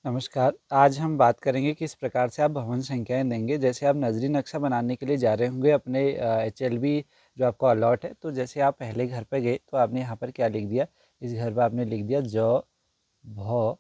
नमस्कार। आज हम बात करेंगे किस प्रकार से आप भवन संख्याएँ देंगे। जैसे आप नज़री नक्शा बनाने के लिए जा रहे होंगे अपने एचएलबी जो आपको अलॉट है, तो जैसे आप पहले घर पे गए तो आपने यहाँ पर क्या लिख दिया, इस घर पे आपने लिख दिया ज, भ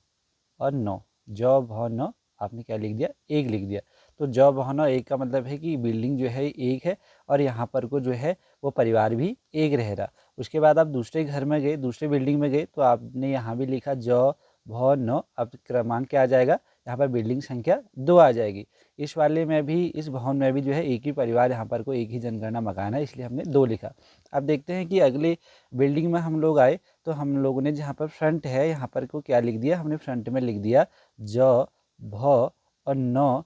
और न। ज, भ, न आपने क्या लिख दिया, 1 लिख दिया। तो ज, भ, न 1 का मतलब है कि बिल्डिंग जो है 1 है और यहाँ पर को जो है वो परिवार भी 1 रह रहा। उसके बाद आप दूसरे घर में गए, दूसरे बिल्डिंग में गए तो आपने यहाँ भी लिखा ज, भ, न। अब क्रमांक क्या आ जाएगा, यहाँ पर बिल्डिंग संख्या 2 आ जाएगी। इस वाले में भी, इस भवन में भी जो है एक ही परिवार, यहाँ पर कोई एक ही जनगणना मकान है, इसलिए हमने 2 लिखा। अब देखते हैं कि अगले बिल्डिंग में हम लोग आए तो हम लोगों ने जहाँ पर फ्रंट है यहाँ पर को क्या लिख दिया, हमने फ्रंट में लिख दिया ज, भ और न।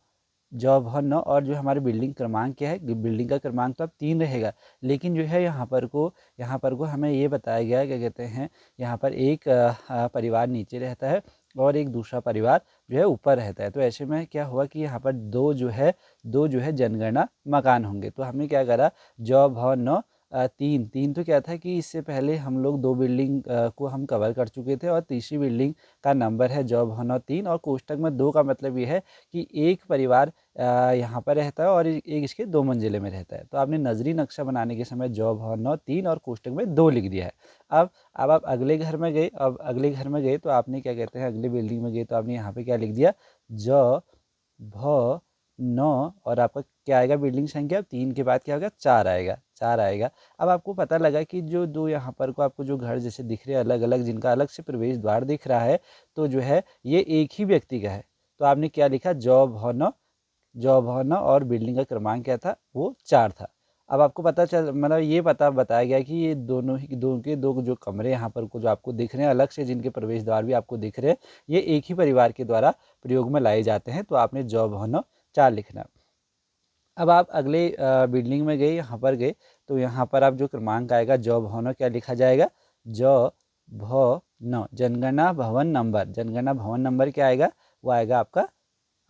ज, भ, न और जो हमारी बिल्डिंग क्रमांक क्या है, बिल्डिंग का क्रमांक तो अब 3 रहेगा। लेकिन जो है यहाँ पर को हमें ये बताया गया है, क्या कहते हैं, यहाँ पर एक परिवार नीचे रहता है और एक दूसरा परिवार जो है ऊपर रहता है। तो ऐसे में क्या हुआ कि यहाँ पर दो जो है जनगणना मकान होंगे। तो हमने क्या करा, ज, भ, न 3 तो क्या था कि इससे पहले हम लोग 2 बिल्डिंग को हम कवर कर चुके थे और तीसरी बिल्डिंग का नंबर है ज, भ, न 3 और कोष्टक में 2 का मतलब ये है कि एक परिवार यहाँ पर रहता है और एक इसके 2 मंजिले में रहता है। तो आपने नजरी नक्शा बनाने के समय ज, भ, न 3 और कोष्टक में 2 लिख दिया है। अब आप अगले घर में गए, अब अगले घर में गए तो आपने क्या कहते हैं, अगले बिल्डिंग में गए तो आपने यहाँ पे क्या लिख दिया, ज, भ, न और आपका क्या आएगा, बिल्डिंग संख्या 3 के बाद क्या होगा, 4 आएगा, 4 आएगा। अब आपको पता लगा कि जो दो यहाँ पर को आपको जो घर जैसे दिख रहे हैं अलग अलग, जिनका अलग से प्रवेश द्वार दिख रहा है, तो जो है ये एक ही व्यक्ति का है। तो आपने क्या लिखा, ज, भ, न, ज, भ, न और बिल्डिंग का क्रमांक क्या था, वो 4 था। अब आपको पता चल, मतलब ये बताया गया कि ये दोनों ही दो जो कमरे यहाँ पर को जो आपको दिख रहे हैं अलग से, जिनके प्रवेश द्वार भी आपको दिख रहे हैं, ये एक ही परिवार के द्वारा प्रयोग में लाए जाते हैं। तो आपने ज, भ, न 4 लिखना। अब आप अगले बिल्डिंग में गए, यहाँ पर गए तो यहाँ पर आप जो क्रमांक आएगा ज, भ, न क्या लिखा जाएगा, ज, भ, न जनगणना भवन नंबर। जनगणना भवन नंबर क्या आएगा, वो आएगा आपका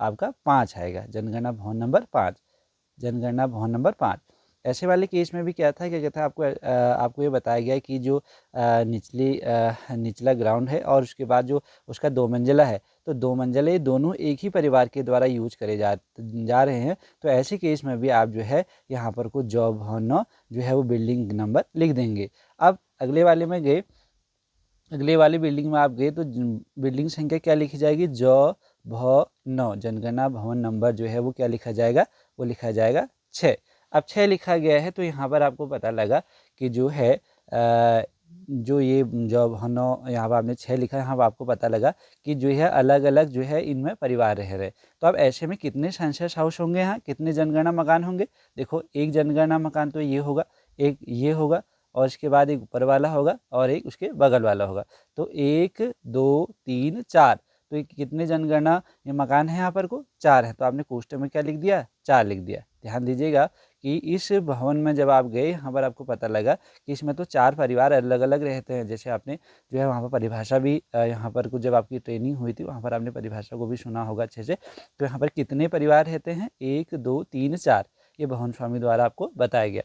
आपका 5 आएगा, जनगणना भवन नंबर 5, जनगणना भवन नंबर 5। ऐसे वाले केस में भी क्या था, क्या कहता है, आपको ये बताया गया कि जो निचला ग्राउंड है और उसके बाद जो उसका 2 मंजिला है, तो 2 मंजिले दोनों एक ही परिवार के द्वारा यूज करे जा रहे हैं। तो ऐसे केस में भी आप जो है यहाँ पर को ज, भ, न जो है वो बिल्डिंग नंबर लिख देंगे। अब अगले वाले में गए, अगले वाली बिल्डिंग में आप गए तो बिल्डिंग संख्या क्या लिखी जाएगी, ज, भ, न जनगणना भवन नंबर जो है वो क्या लिखा जाएगा, वो लिखा जाएगा 6। अब 6 लिखा गया है तो यहाँ पर आपको पता लगा कि जो है जो ये ज, भ, न यहाँ पर आपने 6 लिखा है, यहाँ पर आपको पता लगा कि जो है अलग अलग जो है इनमें परिवार रह रहे। तो अब ऐसे में कितने सेंसस हाउस होंगे, यहाँ कितने जनगणना मकान होंगे। देखो, एक जनगणना मकान तो ये होगा, एक ये होगा और इसके बाद एक ऊपर वाला होगा और एक उसके बगल वाला होगा। तो 1 2 3 4, तो कितने जनगणना ये मकान है, यहाँ पर को 4 है। तो आपने कोष्टक में क्या लिख दिया, 4 लिख दिया। ध्यान दीजिएगा कि इस भवन में जब आप गए, यहाँ पर आपको पता लगा कि इसमें तो 4 परिवार अलग अलग रहते हैं। जैसे आपने जो है वहाँ पर परिभाषा भी, यहाँ पर कुछ जब आपकी ट्रेनिंग हुई थी वहाँ पर आपने परिभाषा को भी सुना होगा अच्छे से। तो यहाँ पर कितने परिवार रहते हैं, 1 2 3 4, ये भवन स्वामी द्वारा आपको बताया गया।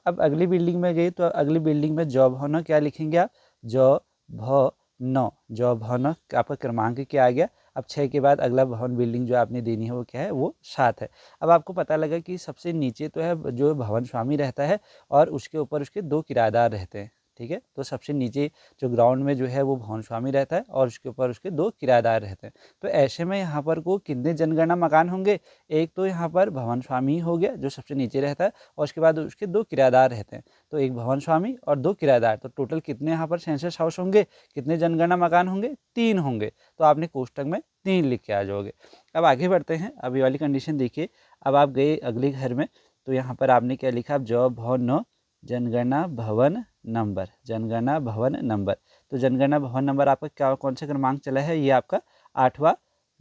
अब अगली बिल्डिंग में गए तो अगली बिल्डिंग में ज, भ, न क्या लिखेंगे आप, ज, भ, न, ज, भ, न आपका क्रमांक क्या आ गया। अब 6 के बाद अगला भवन बिल्डिंग जो आपने देनी है वो क्या है, वो 7 है। अब आपको पता लगा कि सबसे नीचे तो है जो भवन स्वामी रहता है और उसके ऊपर उसके 2 किराएदार रहते हैं। ठीक है, तो सबसे नीचे जो ग्राउंड में जो है वो भवन स्वामी रहता है और उसके ऊपर उसके 2 किराएदार रहते हैं। तो ऐसे में यहाँ पर को कितने जनगणना मकान होंगे, एक तो यहाँ पर भवन स्वामी हो गया जो सबसे नीचे रहता है और उसके बाद उसके 2 किराएदार रहते हैं। तो एक भवन स्वामी और 2 किराएदार, तो टोटल कितने यहाँ पर सेंसस हाउस होंगे, कितने जनगणना मकान होंगे, 3 होंगे। तो आपने कोष्टक में 3 लिख के आ जाओगे। अब आगे बढ़ते हैं। अब ये वाली कंडीशन देखिए। अब आप गए अगले घर में तो यहाँ पर आपने क्या लिखा, ज, भ, न जनगणना भवन नंबर, जनगणना भवन नंबर। तो जनगणना भवन नंबर आपका क्या, कौन सा क्रमांक चला है, ये आपका 8वां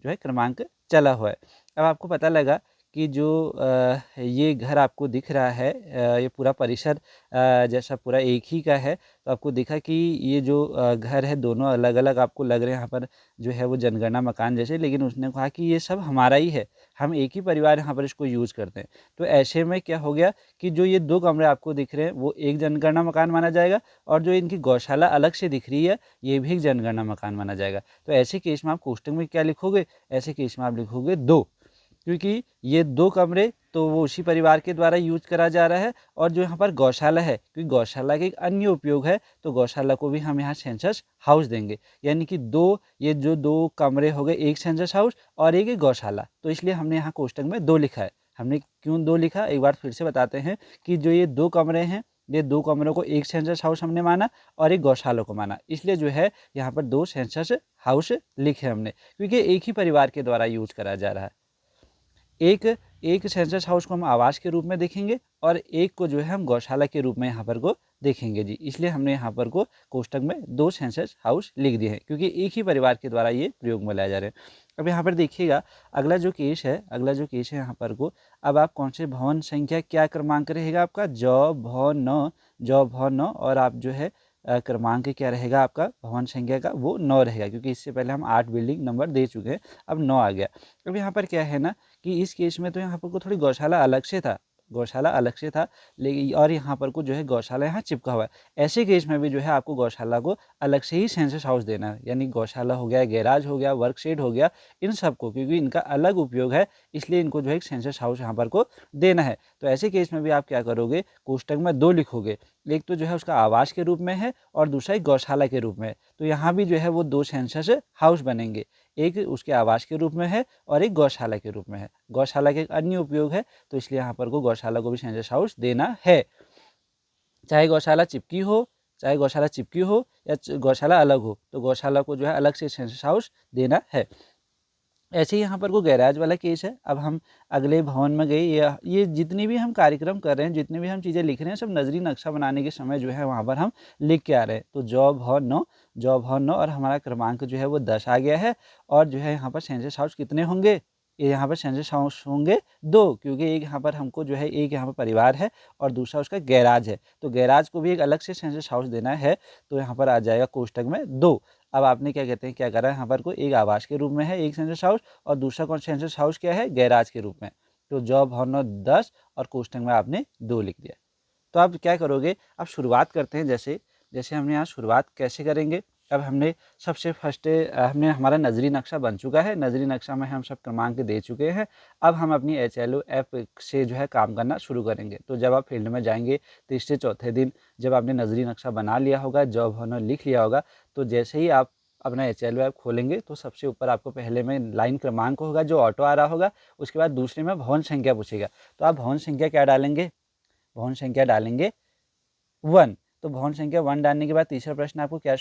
जो है क्रमांक चला हुआ है। अब आपको पता लगा कि जो ये घर आपको दिख रहा है, ये पूरा परिसर जैसा पूरा एक ही का है, तो आपको दिखा कि ये जो घर है दोनों अलग अलग आपको लग रहे हैं यहाँ पर जो है वो जनगणना मकान जैसे, लेकिन उसने कहा कि ये सब हमारा ही है, हम एक ही परिवार यहाँ पर इसको यूज़ करते हैं। तो ऐसे में क्या हो गया कि जो ये 2 कमरे आपको दिख रहे हैं वो एक जनगणना मकान माना जाएगा, और जो इनकी गौशाला अलग से दिख रही है ये भी एक जनगणना मकान माना जाएगा। तो ऐसे केस में आप कोष्टक में क्या लिखोगे, ऐसे केस में आप लिखोगे 2, क्योंकि ये 2 कमरे तो वो उसी परिवार के द्वारा यूज करा जा रहा है, और जो यहाँ पर गौशाला है, क्योंकि गौशाला का एक अन्य उपयोग है, तो गौशाला को भी हम यहाँ सेंसस हाउस देंगे। यानी कि 2, ये जो 2 कमरे हो गए, एक सेंसस हाउस और एक गौशाला, तो इसलिए हमने यहाँ कोष्टक में 2 लिखा है। हमने क्यों 2 लिखा, एक बार फिर से बताते हैं कि जो ये 2 कमरे हैं, ये 2 कमरों को एक सेंसस हाउस हमने माना और एक गौशाला को माना, इसलिए जो है यहाँ पर 2 सेंसस हाउस लिखे हमने, क्योंकि एक ही परिवार के द्वारा यूज करा जा रहा है। एक सेंसस हाउस को हम आवास के रूप में देखेंगे और एक को जो है हम गौशाला के रूप में यहाँ पर को देखेंगे जी, इसलिए हमने यहाँ पर को कोष्टक में 2 सेंसस हाउस लिख दिए हैं, क्योंकि एक ही परिवार के द्वारा ये प्रयोग में लाए जा रहे हैं। अब यहाँ पर देखिएगा अगला जो केस है यहाँ पर को, अब आप कौन से भवन संख्या क्या क्रमांक रहेगा आपका, ज भ न, और आप जो है क्रमांक क्या रहेगा आपका भवन संख्या का, वो 9 रहेगा, क्योंकि इससे पहले हम 8 बिल्डिंग नंबर दे चुके हैं, अब 9 आ गया। अब यहाँ पर क्या है ना कि इस केस में तो यहाँ पर को थोड़ी गौशाला अलग से था, लेकिन और यहाँ पर को जो है गौशाला यहाँ चिपका हुआ है। ऐसे केस में भी जो है आपको गौशाला को अलग से ही सेंसस हाउस देना है, यानी गौशाला हो गया, गैराज हो गया, वर्कशेड हो गया, इन सबको क्योंकि इनका अलग उपयोग है, इसलिए इनको जो है एक सेंसस हाउस यहाँ पर को देना है। तो ऐसे केस में भी आप क्या करोगे, कोष्टक में 2 लिखोगे, एक तो जो है उसका आवास के रूप में है और दूसरा एक गौशाला के रूप में है, तो यहाँ भी जो है वो 2 सेंसस हाउस बनेंगे, एक उसके आवास के रूप में है और एक गौशाला के रूप में है। गौशाला के एक अन्य उपयोग है, तो इसलिए यहाँ पर को गौशाला को भी सेंसस हाउस देना है, चाहे गौशाला चिपकी हो या गौशाला अलग हो, तो गौशाला को जो है अलग से सेंसस हाउस देना है। ऐसे ही यहाँ पर को गैराज वाला केस है। अब हम अगले भवन में गए, या ये जितनी भी हम कार्यक्रम कर रहे हैं, जितनी भी हम चीज़ें लिख रहे हैं, सब नजरी नक्शा बनाने के समय जो है वहाँ पर हम लिख के आ रहे हैं। तो जॉब 9 और हमारा क्रमांक जो है वो 10 आ गया है, और जो है यहाँ पर सेंसस हाउस कितने होंगे, यहाँ पर सेंसस हाउस होंगे 2, क्योंकि एक यहाँ पर हमको जो है एक यहाँ पर परिवार है और दूसरा उसका गैराज है, तो गैराज को भी एक अलग से सेंसस हाउस देना है, तो यहाँ पर आ जाएगा कोष्टक में 2। अब आपने क्या कहते हैं, क्या करा है, यहाँ पर को एक आवास के रूप में है एक सेंसस हाउस, और दूसरा कौन सेंसस हाउस क्या है, गैराज के रूप में, तो जॉब भवन 10 और कोष्टक में आपने 2 लिख दिया। तो आप क्या करोगे, अब शुरुआत करते हैं, जैसे हमने यहाँ शुरुआत कैसे करेंगे। अब हमने सबसे फर्स्ट हमने हमारा नजरी नक्शा बन चुका है, नजरी नक्शा में हम सब क्रमांक दे चुके हैं। अब हम अपनी HLO ऐप से जो है काम करना शुरू करेंगे। तो जब आप फील्ड में जाएंगे तीसरे चौथे दिन, जब आपने नजरी नक्शा बना लिया होगा, जॉब भवन लिख लिया होगा, तो जैसे ही आप अपना HLO ऐप खोलेंगे तो सबसे ऊपर आपको पहले में लाइन क्रमांक होगा जो ऑटो आ रहा होगा, उसके बाद दूसरे में भवन संख्या पूछेगा, तो आप भवन संख्या क्या डालेंगे, भवन संख्या डालेंगे 1। तो भवन संख्या 1 डालने के बाद तीसरा प्रश्न आपको क्या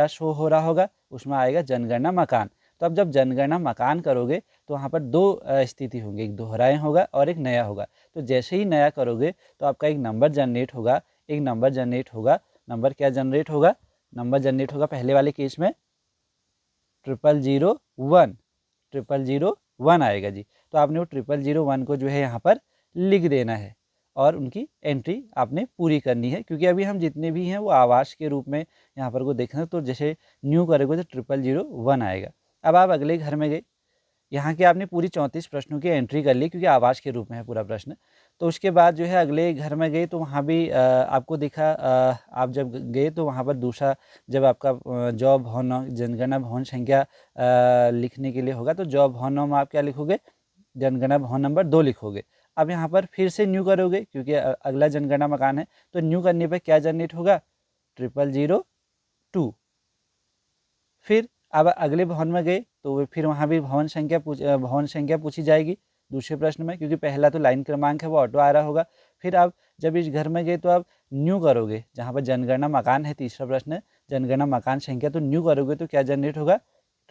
शो हो रहा होगा, उसमें आएगा जनगणना मकान। तो अब जब जनगणना मकान करोगे तो वहाँ पर 2 स्थिति होंगी, एक दोहराए होगा और एक नया होगा। तो जैसे ही नया करोगे तो आपका एक नंबर जनरेट होगा, नंबर क्या जनरेट होगा, नंबर जनरेट होगा पहले वाले केस में 0001 आएगा जी। तो आपने वो 0001 को जो है यहाँ पर लिख देना है और उनकी एंट्री आपने पूरी करनी है, क्योंकि अभी हम जितने भी हैं वो आवास के रूप में यहाँ पर को देखना, तो जैसे न्यू करोगे तो 0001 आएगा। अब आप अगले घर में गए, यहाँ के आपने पूरी 34 प्रश्नों की एंट्री कर ली, क्योंकि आवास के रूप में है पूरा प्रश्न। तो उसके बाद जो है अगले घर में गए तो वहाँ भी आपको दिखा, आप जब गए तो वहाँ पर दूसरा, जब आपका जॉब भवन जनगणना भवन संख्या लिखने के लिए होगा, तो जॉब भवन में आप क्या लिखोगे, जनगणना भवन नंबर 2 लिखोगे। अब यहाँ पर फिर से न्यू करोगे, क्योंकि अगला जनगणना मकान है, तो न्यू करने पर क्या जनरेट होगा, 0002। फिर अब अगले भवन में गए तो फिर वहाँ भी भवन संख्या पूछी जाएगी दूसरे प्रश्न में, क्योंकि पहला तो लाइन क्रमांक है वो ऑटो आ रहा होगा। फिर आप जब इस घर में गए तो आप न्यू करोगे, जहाँ पर जनगणना मकान है, तीसरा प्रश्न जनगणना मकान संख्या, तो न्यू करोगे तो क्या जनरेट होगा,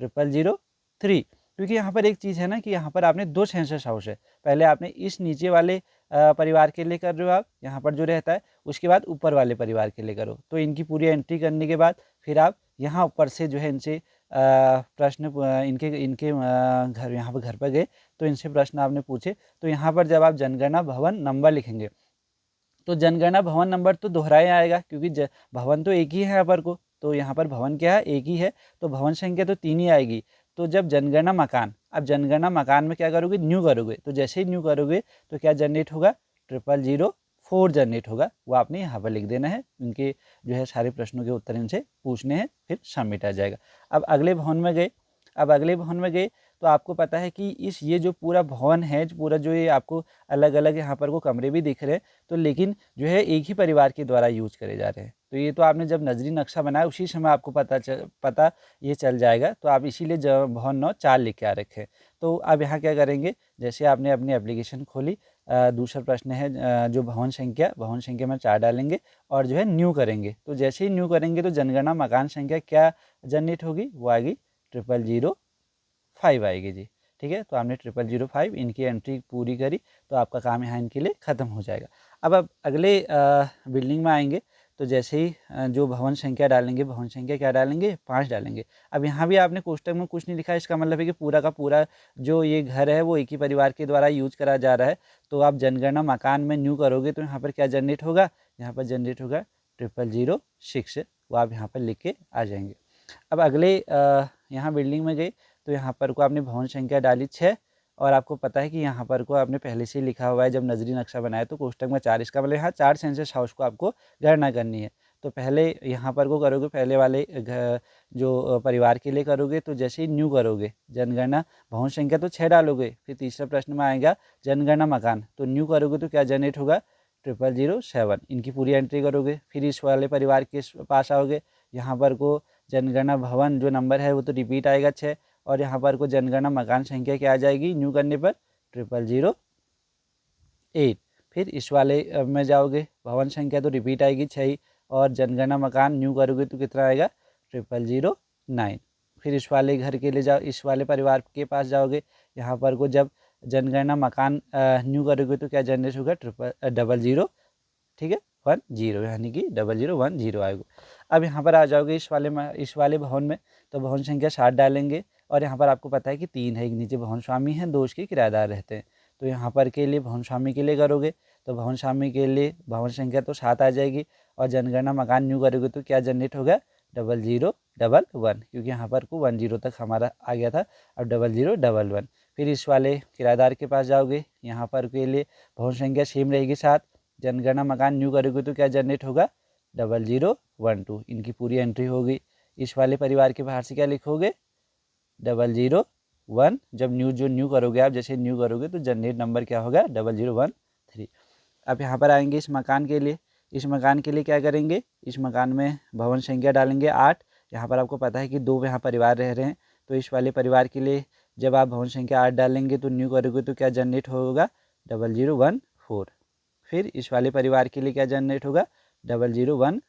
0003। क्योंकि यहाँ पर एक चीज़ है ना कि यहाँ पर आपने 2 सेंसस हाउस है, पहले आपने इस नीचे वाले परिवार के लिए कर रहे हो आप यहाँ पर जो रहता है, उसके बाद ऊपर वाले परिवार के लिए करो, तो इनकी पूरी एंट्री करने के बाद फिर आप यहाँ ऊपर से जो है इनसे प्रश्न इनके इनके घर यहाँ पर घर पर गए तो इनसे प्रश्न आपने पूछे। तो यहाँ पर जब आप जनगणना भवन नंबर लिखेंगे तो जनगणना भवन नंबर तो दोहराया आएगा, क्योंकि भवन तो एक ही है यहाँ पर को, तो यहाँ पर भवन क्या है, एक ही है, तो भवन संख्या तो 3 ही आएगी। तो जब जनगणना मकान, अब जनगणना मकान में क्या करोगे, न्यू करोगे, तो जैसे ही न्यू करोगे तो क्या जनरेट होगा, 0004 जनरेट होगा। वो आपने यहाँ पर लिख देना है। इनके जो है सारे प्रश्नों के उत्तर इनसे पूछने हैं, फिर सबमिट आ जाएगा। अब अगले भवन में गए, अब अगले भवन में गए तो आपको पता है कि ये जो पूरा भवन है, जो पूरा जो ये आपको अलग अलग यहाँ पर को कमरे भी दिख रहे हैं, तो लेकिन जो है एक ही परिवार के द्वारा यूज करे जा रहे हैं। तो ये तो आपने जब नजरी नक्शा बनाया उसी समय आपको पता ये चल जाएगा। तो आप इसीलिए भवन नौ 4 लिख के आ रखे। तो अब यहाँ क्या करेंगे, जैसे आपने अपनी एप्लीकेशन खोली, दूसरा प्रश्न है जो भवन संख्या में 4 डालेंगे और जो है न्यू करेंगे। तो जैसे ही न्यू करेंगे तो जनगणना मकान संख्या क्या जनरेट होगी, वो आएगी 0005 आएगी जी। ठीक है, तो आपने 0005 इनकी एंट्री पूरी करी, तो आपका काम यहाँ इनके लिए ख़त्म हो जाएगा। अब अगले बिल्डिंग में आएंगे तो जैसे ही जो भवन संख्या डालेंगे, भवन संख्या क्या डालेंगे, 5 डालेंगे। अब यहाँ भी आपने कोष्टक में कुछ नहीं लिखा, इसका मतलब है कि पूरा का पूरा जो ये घर है वो एक ही परिवार के द्वारा यूज करा जा रहा है। तो आप जनगणना मकान में न्यू करोगे तो यहाँ पर क्या जनरेट होगा, यहाँ पर जनरेट होगा 0006, वो आप यहाँ पर लिख के आ जाएंगे। अब अगले यहाँ बिल्डिंग में गए तो यहाँ पर को आपने भवन संख्या डाली 6, और आपको पता है कि यहाँ पर को आपने पहले से लिखा हुआ है, जब नजरी नक्शा बनाया तो कोष्टक में 4, इसका मतलब यहाँ 4 सेंसस हाउस को आपको गणना करनी है। तो पहले यहाँ पर को करोगे, पहले वाले जो परिवार के लिए करोगे, तो जैसे ही न्यू करोगे जनगणना भवन संख्या तो 6 डालोगे, फिर तीसरा प्रश्न में आएगा जनगणना मकान, तो न्यू करोगे तो क्या जनरेट होगा 0007, इनकी पूरी एंट्री करोगे। फिर इस वाले परिवार के पास आओगे, यहाँ पर को जनगणना भवन जो नंबर है वो तो रिपीट आएगा 6, और यहाँ पर को जनगणना मकान संख्या क्या आ जाएगी न्यू करने पर 0008। फिर इस वाले में जाओगे, भवन संख्या तो रिपीट आएगी 6 ही, और जनगणना मकान न्यू करोगे तो कितना आएगा 0009। फिर इस वाले घर के लिए जाओ, इस वाले परिवार के पास जाओगे, यहाँ पर को जब जनगणना मकान न्यू करोगे तो क्या जनरेट होगा 00, ठीक है 10, यानी कि 0010 आएगा। अब यहाँ पर आ जाओगे इस वाले भवन में, तो भवन संख्या 7 डालेंगे, और यहाँ पर आपको पता है कि 3 है, एक नीचे भवन स्वामी हैं, 2 उसके किराएदार रहते हैं। तो यहाँ पर के लिए भवन स्वामी के लिए करोगे, तो भवन स्वामी के लिए भवन संख्या तो 7 आ जाएगी, और जनगणना मकान न्यू करोगे तो क्या जनरेट होगा 0011, क्योंकि यहाँ पर को 10 तक हमारा आ गया था, अब 0011। फिर इस वाले किराएदार के पास जाओगे, यहाँ पर के लिए भवन संख्या सेम रहेगी 7, जनगणना मकान न्यू करोगे तो क्या जनरेट होगा 0012, इनकी पूरी एंट्री होगी। इस वाले परिवार के बाहर से क्या लिखोगे 001, जब न्यू करोगे आप, जैसे न्यू करोगे तो जनरेट नंबर क्या होगा 0013। अब यहाँ पर आएंगे इस मकान के लिए, इस मकान के लिए क्या करेंगे, इस मकान में भवन संख्या डालेंगे 8, यहाँ पर आपको पता है कि 2 यहाँ परिवार रह रहे हैं, तो इस वाले परिवार के लिए जब आप भवन संख्या 8 डालेंगे तो न्यू करोगे तो क्या जनरेट होगा 0014। फिर इस वाले परिवार के लिए क्या जनरेट होगा 0015।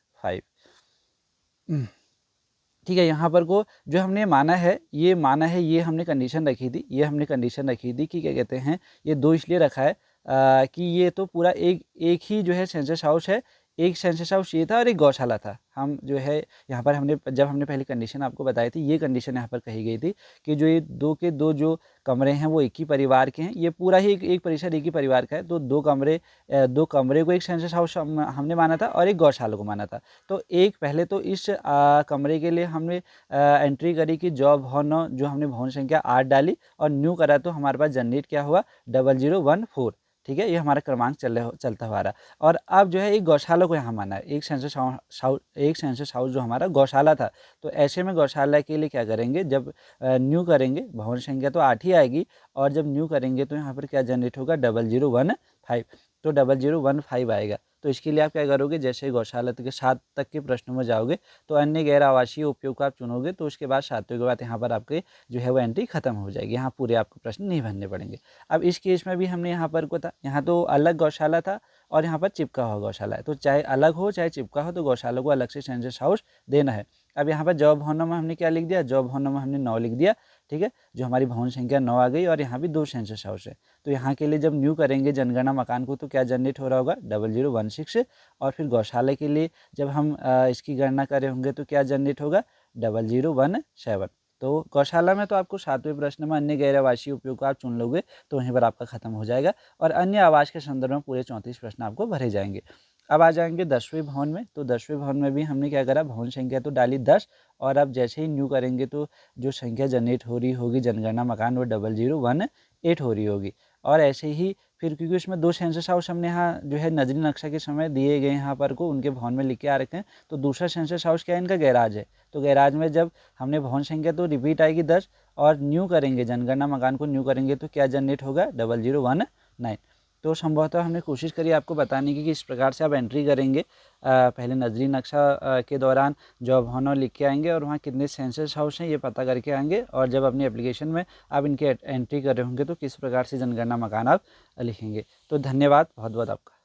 ठीक है, यहाँ पर को जो हमने माना है ये हमने कंडीशन रखी थी, कि क्या कहते हैं, ये 2 इसलिए रखा है कि ये तो पूरा एक ही जो है सेंसस हाउस है, एक सेंसस हाउस ये था और एक गौशाला था। हम जो है यहाँ पर जब हमने पहली कंडीशन आपको बताई थी, ये कंडीशन यहाँ पर कही गई थी कि जो ये 2 के 2 जो कमरे हैं वो एक ही परिवार के हैं, ये पूरा ही एक परिसर एक ही परिवार का है। तो 2 कमरे को एक सेंसस हाउस हमने माना था और एक गौशाला को माना था। तो पहले तो इस कमरे के लिए हमने एंट्री करी कि जो हमने भवन संख्या 8 डाली और न्यू करा, तो हमारे पास जनरेट क्या हुआ 0014। ठीक है, ये हमारा क्रमांक चलता हुआ रहा। और अब जो है एक गौशाला को यहाँ माना है, एक सेंसस हाउस जो हमारा गौशाला था। तो ऐसे में गौशाला के लिए क्या करेंगे, जब न्यू करेंगे भवन संख्या तो 8 ही आएगी, और जब न्यू करेंगे तो यहाँ पर क्या जनरेट होगा 0015, तो 0015 आएगा। तो इसके लिए आप क्या करोगे, जैसे गौशाला के 7 तक के प्रश्नों में जाओगे तो अन्य गैर आवासीय उपयोग को आप चुनोगे, तो उसके बाद 7वें के बाद यहाँ पर आपके जो है वो एंट्री खत्म हो जाएगी, यहाँ पूरे आपको प्रश्न नहीं भरने पड़ेंगे। अब इस केस में भी हमने यहाँ पर को था, यहाँ तो अलग गौशाला था और यहाँ पर चिपका हुआ गौशाला है, तो चाहे अलग हो चाहे चिपका हो, तो गौशाला को अलग से सेंसस हाउस देना है। अब यहाँ पर जॉब भवनों में हमने क्या लिख दिया, जॉब भवनों में हमने 9 लिख दिया। ठीक है, जो हमारी भवन संख्या 9 आ गई, और यहाँ भी 2 सेंसस हाउस है। तो यहाँ के लिए जब न्यू करेंगे जनगणना मकान को तो क्या जनरेट हो रहा होगा 0016, और फिर गौशाला के लिए जब हम इसकी गणना कर रहे होंगे तो क्या जनरेट होगा 0017। तो गौशाला में तो आपको 7वें प्रश्न में अन्य गैर आवासीय उपयोग को आप चुन लोगे तो वहीं पर आपका खत्म हो जाएगा और अन्य आवास के संदर्भ में पूरे 34 प्रश्न आपको भरे जाएंगे। अब आ जाएंगे 10वें भवन में। तो 10वें भवन में भी हमने क्या करा, भवन संख्या तो डाली 10 और अब जैसे ही न्यू करेंगे तो जो संख्या जनरेट हो रही होगी जनगणना मकान वो 0018 हो रही होगी। और ऐसे ही फिर क्योंकि उसमें 2 सेंसस हाउस हमने यहाँ जो है नजरी नक्शा के समय दिए गए यहाँ पर को उनके भवन में लिख के आ रखे हैं। तो दूसरा सेंसस हाउस क्या है, इनका गैराज है। तो गैराज में जब हमने भवन संख्या तो रिपीट आएगी 10 और न्यू करेंगे जनगणना मकान को न्यू करेंगे तो क्या जनरेट होगा 0019। तो संभवतः हमने कोशिश करी आपको बताने की कि इस प्रकार से आप एंट्री करेंगे। पहले नजरी नक्शा के दौरान जो भवन लिख के आएंगे और वहाँ कितने सेंसस हाउस हैं ये पता करके आएंगे और जब अपनी एप्लीकेशन में आप इनकी एंट्री कर रहे होंगे तो किस प्रकार से जनगणना मकान आप लिखेंगे। तो धन्यवाद बहुत बहुत आपका।